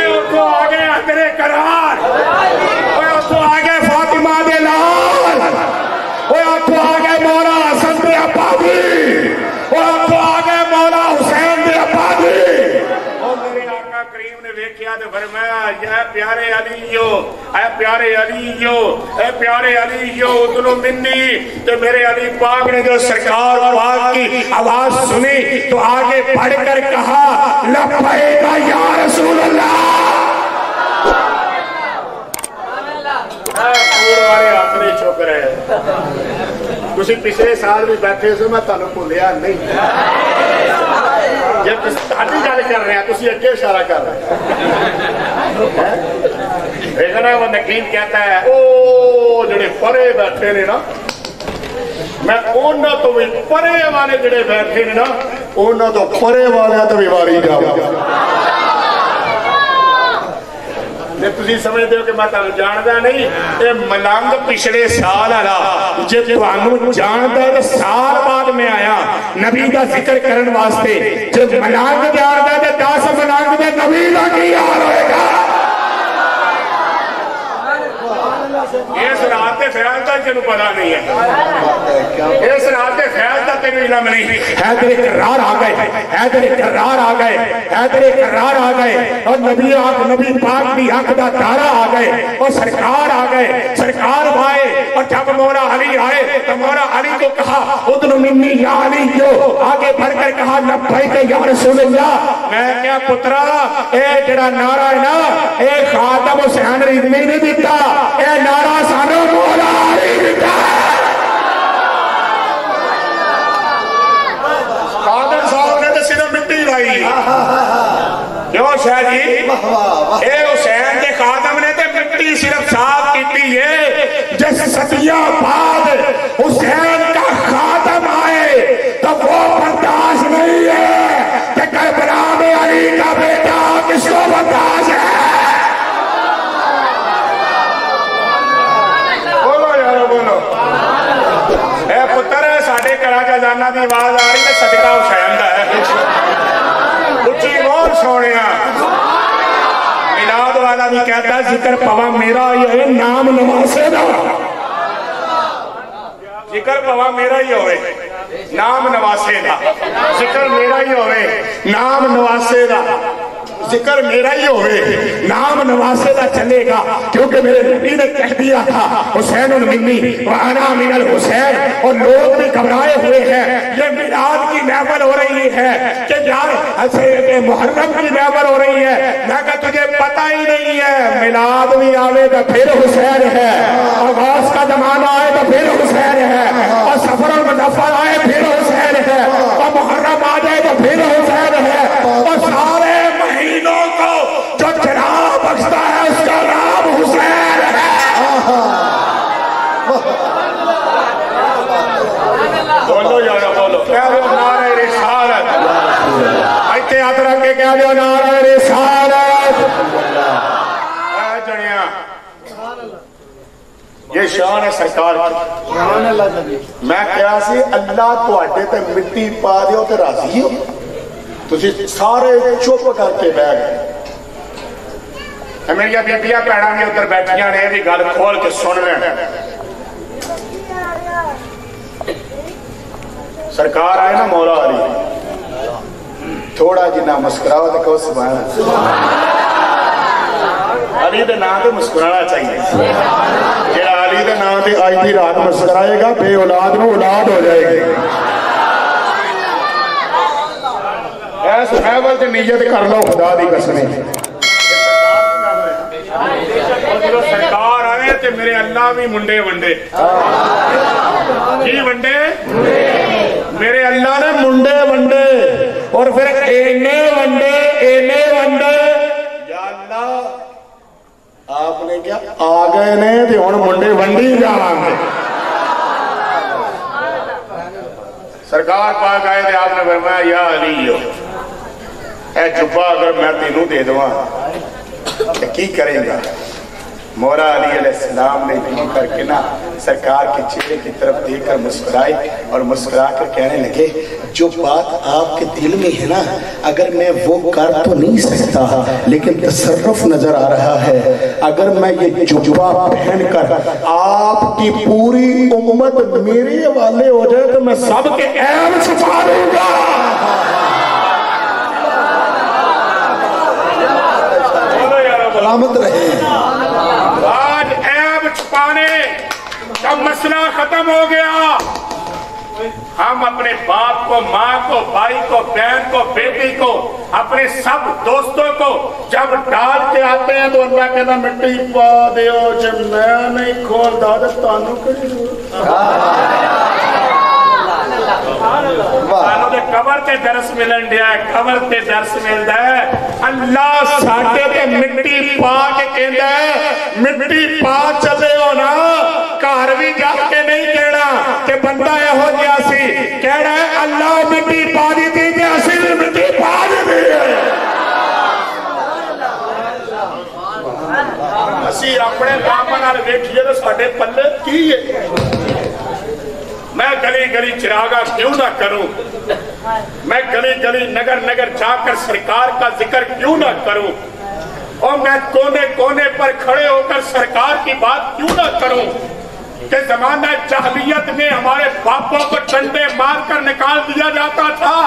اتو آ گیا تیرے قرار اتو آ گئے فاطمہ دے لال اتو آ گئے مولا حسن دے عبادی اتو آ گئے مولا حسین دے عبادی میرے آقا کریم نے دیکھا کیا تو فرمایا اے پیارے علیو اے پیارے علیو اے پیارے علیو ادنو منی. تو میرے علی پاک نے جو سرکار پاک کی آواز سنی تو آگے بڑھ کر کہا لبیک یا رسول اللہ. پور والے ہاتھ نہیں چک رہے. تسی پچھلے سال بھی بیٹھے سو میں تانوں بھولیا نہیں. جب تسی گل کر رہے ہیں تسی اگے اشارہ کر رہے ہیں. دیکھنا وہ نقیب کہتا ہے او جڑے پرے بیٹھے نے نا میں اونا تو بھی پرے والے جڑے بیٹھے نے نا اونا تو پرے والے تو بھی واری جاؤں. جب تسی سمجھتے ہو کہ میں تانوں جاندا نہیں اے ملنگ پچھلے سال آلا جے تانوں جاندا ہے تو سال بعد میں آیا نبی دا ذکر کرن واسطے. جب ملنگ جاندا ہے تو 10 ملنگ دے نبی دا کی حال ہوئے گا. اس رات دے خیال دا جنوں پتا نہیں ہے. اس رات دے خیال دا تینوں علم نہیں. حیدر کرار آ گئے حیدر کرار آ گئے حیدر کرار آ گئے اور نبی پاک بھی حق دا دارہ آ گئے اور سرکار آ گئے. سرکار آئے اور جب مولا علی آئے تو مولا علی کو کہا ادن منی یا علی جو آگے بڑھ کر کہا لبیک یا رسول اللہ. میں کیا پترا اے جڑا نعرہ ہے نا اے خاتم حسین رضوی نہیں دیتا اے نعرہ سانو مولا علی دیتا. قادر صاحب نے تو صرف مٹی لائی. کیوں شاہ جی اے حسین کے خاتم نے تو مٹی صرف صاف کیتی ہے. جس صدیہ بعد حسین کا خاتم آئے تو وہ برداشت نہیں ہے کہ کربلا میں علی کا بیٹا کس کو برداشت ہے. اے پتر ساڑھے کرا جانا دی آواز آ رہی ہے صدقہ حسین دا ہے. اچھی بول سونیا میلاد والا بھی کہتا ہے ذکر پوا میرا یہ نام نواسے دا. ذکر پوا میرا ہی ہوئے نام نواسے دا. ذکر میرا ہی ہوئے نام نواسے دا. ذکر میرا ہی ہوئے نام نواسے دا چلے گا. کیونکہ میرے نبی نے کہہ دیا تھا حسین منی وانا من الحسین. اور لوگ بھی گھبرائے ہوئے ہیں یہ میلاد کی محفل ہو رہی ہے کہ یار محرم کی محفل ہو رہی ہے. میں کہا تجھے پتہ ہی نہیں ہے میلاد بھی آوے تو پھر حسین ہے اور غوث کا زمانہ آئے تو پھر حسین ہے اور سفر المظفر آئے پھر حسین ہے اور محرم آ جائے تو پھر حسین ہے اور سارے مہینوں کو جو چراغ بخشتا ہے اس کا نام حسین ہے. بولو یارا بولو کہہ دو نعرہ رسالت. ایتے ہاتھ رکھ کے کہہ دو نعرہ رسالت. اے جنیا یہ شان ہے سرکار کی. میں کہا سی اللہ تو اڈے تے مٹی پا دیو تے راضی ہو. تجھے سارے چپ کر کے بہ گئے. میری بیبیاں پیڑاں میں ادھر بیٹھیاں نے بھی گل کھول کے سن لیں. سرکار آئے نا مولا علی تھوڑا جنا مسکراو تو کہو سبحان اللہ. علی دے نام تے مسکرانا چاہیے. جڑا علی دے نام تے آج دی رات مسکرائے گا بے اولاد میں اولاد ہو جائے گی. ایس محول تے نیت کر لو خدا دی قسم. سرکار آئے تے میرے اللہ بھی منڈے ونڈے. کی ونڈے میرے اللہ نے منڈے ونڈے اور پھر اینے ونڈے اینے ونڈے. یا اللہ آپ نے کیا آ گئے نے تے ہن منڈے ونڈی جاواں گے. سرکار پاک آئے تے آپ نے فرمایا یا علی اے جبہ اگر میں تینوں دے دواں تو کی کریں گا. مولا علی علیہ السلام نے بھی کر کے نا سرکار کے چہرے کی طرف دیکھ کر مسکرائے اور مسکرا کر کہنے لگے جو بات آپ کے دل میں ہے نا اگر میں وہ کر تو نہیں سکتا لیکن تصرف نظر آ رہا ہے. اگر میں یہ جبہ پہن کر آپ کی پوری امت میرے حوالے ہو جائے تو میں سب کے عیب چھپا دوں گا. سلامت رہے. آج عیب چھپانے کا مسئلہ ختم ہو گیا. ہم اپنے باپ کو، ماں کو، بھائی کو، بہن کو، بیٹی کو، اپنے سب دوستوں کو جب ڈال کے آتے ہیں تو اللہ کہنا مٹی پا دیو جب میں نہیں کھول دا تو تانوں کڑی تانوں دے قبر تے درس ملن دیا ہے، قبر تے درس ملدا ہے. اللہ ساڈے تے مٹی پا کے کہندا ہے مٹی پا چلے ہو نا گھر بھی جا کے نہیں کہنا کہ بندہ یہو جہا سی، کہنا ہے اللہ مٹی پا دی تھی تے اسی بھی مٹی پا دی ہے. اسی اپنے کام نال ویکھیے تے ساڈے پلے کی ہے. میں گلی گلی چراغا کیوں نہ کروں، میں گلی گلی نگر نگر جا کر سرکار کا ذکر کیوں نہ کروں، اور میں کونے کونے پر کھڑے ہو کر سرکار کی بات کیوں نہ کروں کہ زمانہ جاہلیت میں ہمارے باپوں کو ڈنڈے مار کر نکال دیا جاتا تھا،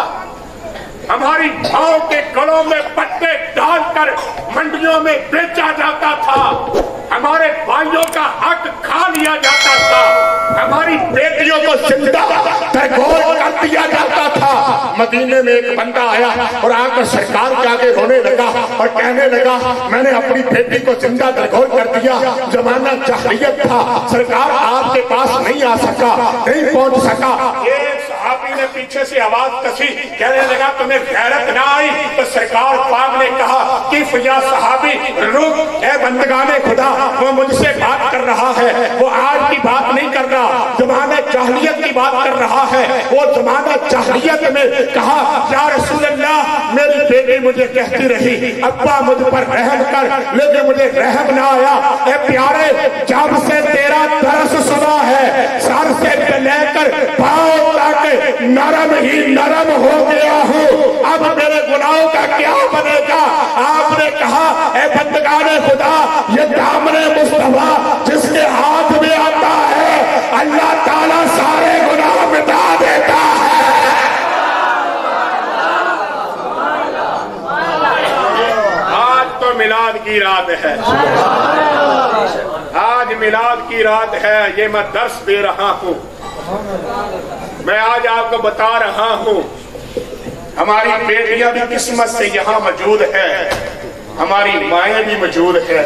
ہماری ماؤں کے گلوں میں پٹے ڈال کر منڈیوں میں بیچا جاتا تھا، ہمارے بھائیوں کا حق کھا لیا جاتا تھا، ہماری بیٹیوں کو زندہ درگور کر دیا جاتا تھا. مدینے میں ایک بندہ آیا اور آ کر سرکار کے آگے رونے لگا اور کہنے لگا میں نے اپنی بیٹی کو زندہ درگور کر دیا، زمانہ جاہلیت تھا، سرکار آپ کے پاس نہیں آ سکا، نہیں پہنچ سکا. ایک صحابی نے پیچھے سے آواز کسی کہنے لگا تمہیں غیرت نہ آئی؟ تو سرکار پاک نے کہا کہ یا صحابی رک، اے بندگان خدا، وہ مجھ سے بات کر رہا ہے، وہ آج کی بات نہیں کر رہا، زمانہ جاہلیت کی بات کر رہا ہے. وہ زمانہ جاہلیت میں کہا یا رسول اللہ میری بیٹی مجھے کہتی رہی ابا مجھ پر رحم کر، لیکن مجھے رحم نہ آیا. اے پیارے، جب سے تیرا درس سنا ہے سر سے لے کر پاؤں تک نرم ہی نرم ہو گیا ہوں، اب میرے گناہوں کا کیا بنے گا؟ آپ نے کہا اے بندگان خدا، یہ دامن مصطفیٰ جس کے ہاتھ میں آتا ہے اللہ تعالیٰ سارے گناہ مٹا دیتا ہے. آج تو میلاد کی رات ہے، آج میلاد کی رات ہے. یہ میں درس دے رہا ہوں، میں آج آپ کو بتا رہا ہوں ہماری بیٹیاں بھی قسمت سے یہاں موجود ہیں، ہماری مائیں بھی موجود ہیں.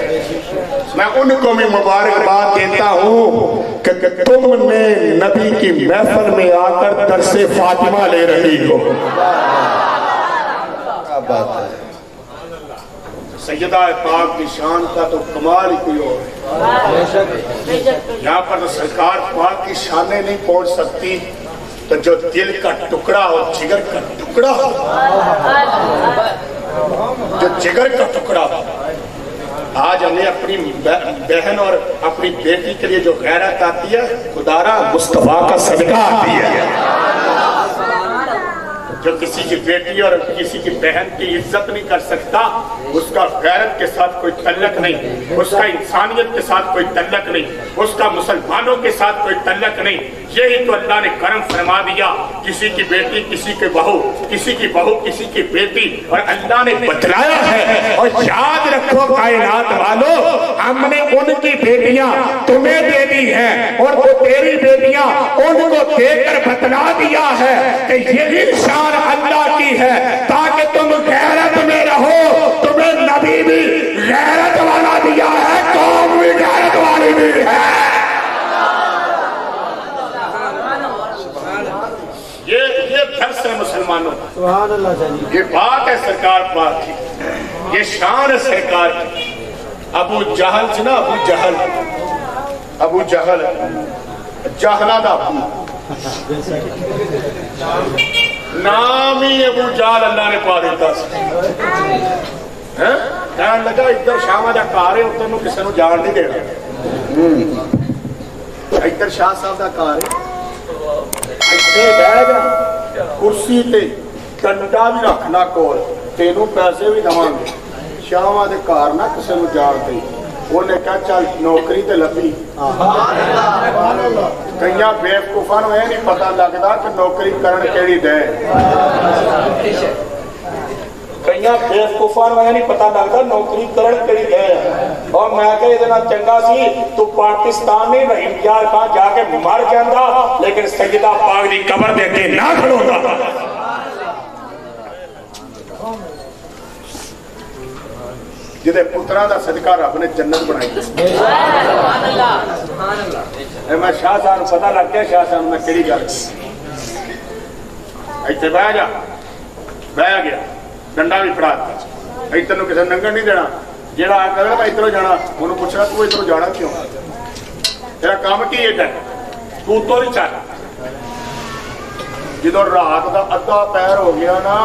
میں ان کو بھی مبارکباد دیتا ہوں کہ تم نے نبی کی محفل میں آ کر درس فاطمہ لے رہی ہو. کیا بات ہے. سیدہ پاک کی شان کا تو کمال ہی کوئی اور ہے. یہاں پر تو سرکار پاک کی شانیں نہیں پہنچ سکتی، تو جو دل کا ٹکڑا ہو، جگر کا ٹکڑا ہو، جو جگر کا ٹکڑا ہو. آج ہمیں اپنی بہن اور اپنی بیٹی کے لیے جو غیرت آتی ہے خدا را مصطفیٰ کا صدقہ آتی ہے. جو کسی کی بیٹی اور کسی کی بہن کی عزت نہیں کر سکتا، اس کا غیرت کے ساتھ کوئی تعلق نہیں، اس کا انسانیت کے ساتھ کوئی تعلق نہیں، اس کا مسلمانوں کے ساتھ کوئی تعلق نہیں. یہی تو اللہ نے کرم فرما دیا، کسی کی بیٹی کسی کی بہو، کسی کی بہو کسی کی بیٹی، اور اللہ نے بتلایا ہے. اور یاد رکھو کائنات والو، ہم نے ان کی بیٹیاں تمہیں دے دی ہیں اور وہ تیری بیٹیاں ان کو دے کر بتلا دیا ہے کہ یہی شان اللہ کی ہے تاکہ تم غیرت میں رہو. تمہیں نبی بھی غیرت والا دیا ہے، قوم بھی غیرت والی بھی ہے. یہ درس ہے مسلمانوں، یہ بات ہے سرکار پاک کی، یہ شان ہے سرکار کی. ابو جہل جنا، ابو جہل جہلہ دا نام ہی ابو جہل اللہ نے پا دیتا کہنے لگا ادھر شاہ دا کار ہے، ادھر نو کسی نو جان نہیں دینا. ادھر شاہ صاحب دا کار ہے، بیٹھ جا کرسی تے ڈنڈا بھی رکھنا کول، تینوں پیسے بھی دواں گے، شاہ دے کار نہ کسی نو جان دے. انہیں کہا چل نوکری تے لبی. کئیاں بیوقوفاں نوں یہ نہیں پتہ لگدا کہ نوکری کرن کیڑی دے. کئی بےوقوفاں نوں نہیں پتہ لگتا نوکری کرن کہڑی گئے اور میں کہ یہ چنگا سی تو پاکستان نہیں رحیم یار خان جا کے مر جاندا لیکن سیدہ پاک دی قبر دے کے نہ کھڑوتا جدے پترا دا صدقہ رب نے جنت بنائی سبحان اللہ سبحان اللہ میں شاہ صاحب پتہ لگ گیا شاہ صاحب میں کیڑی گل ایتھے بیٹھ جا بیٹھ گیا ڈنڈا بھی پھڑا دتا ادھر کسی ننگن نہیں دینا جہاں آ کر میں ادھر جانا انہوں پوچھنا تو ادھر جانا کیوں تیرا کام کی ہے تو نہیں چل جدو رات کا ادھا پیر ہو گیا نا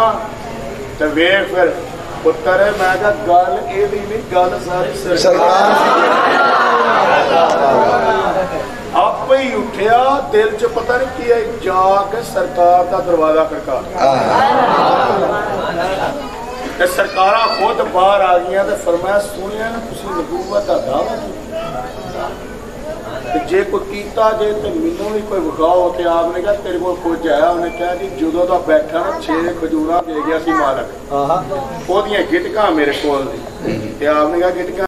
تو ویخ پھر پتر ہے میں کہا گل یہ نہیں گل ساری آپ ہی اٹھیا دل چ پتہ نہیں کیا جا کے سرکار کا دروازہ کھڑکا سرکاراں خود باہر آ گیا تو فرمایا سنیا نا تسی نبوت کا دعوی جے کوئی کیتا جے تو مینوں بھی کوئی وکھاؤ کہ آپ نے کہا تیرے کو کچھ آیا انہیں کہا کہ جدوں دا بیٹھا نا 6 کھجوراں دے گیا سی مالک وہ دیاں گٹکاں میرے کول تے آپ نے کہا گٹکاں